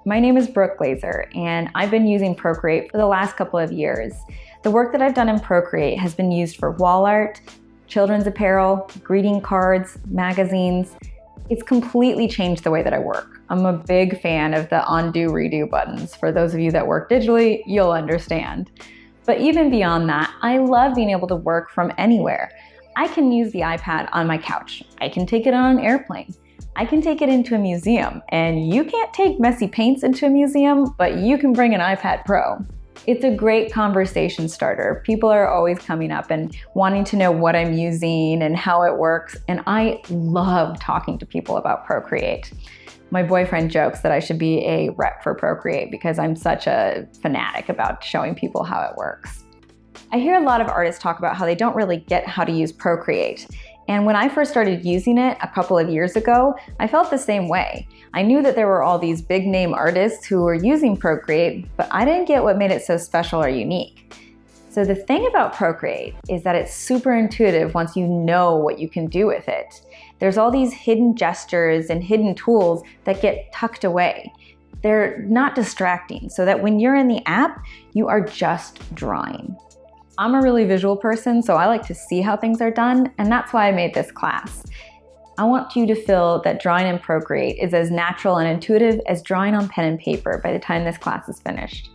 My name is Brooke Glazer, and I've been using Procreate for the last couple of years. The work that I've done in Procreate has been used for wall art, children's apparel, greeting cards, magazines. It's completely changed the way that I work. I'm a big fan of the undo, redo buttons. For those of you that work digitally, you'll understand. But even beyond that, I love being able to work from anywhere. I can use the iPad on my couch. I can take it on an airplane. I can take it into a museum, and you can't take messy paints into a museum, but you can bring an iPad Pro. It's a great conversation starter. People are always coming up and wanting to know what I'm using and how it works, and I love talking to people about Procreate. My boyfriend jokes that I should be a rep for Procreate because I'm such a fanatic about showing people how it works. I hear a lot of artists talk about how they don't really get how to use Procreate. And when I first started using it a couple of years ago, I felt the same way. I knew that there were all these big name artists who were using Procreate, but I didn't get what made it so special or unique. So the thing about Procreate is that it's super intuitive once you know what you can do with it. There's all these hidden gestures and hidden tools that get tucked away. They're not distracting, so that when you're in the app, you are just drawing. I'm a really visual person, so I like to see how things are done, and that's why I made this class. I want you to feel that drawing in Procreate is as natural and intuitive as drawing on pen and paper by the time this class is finished.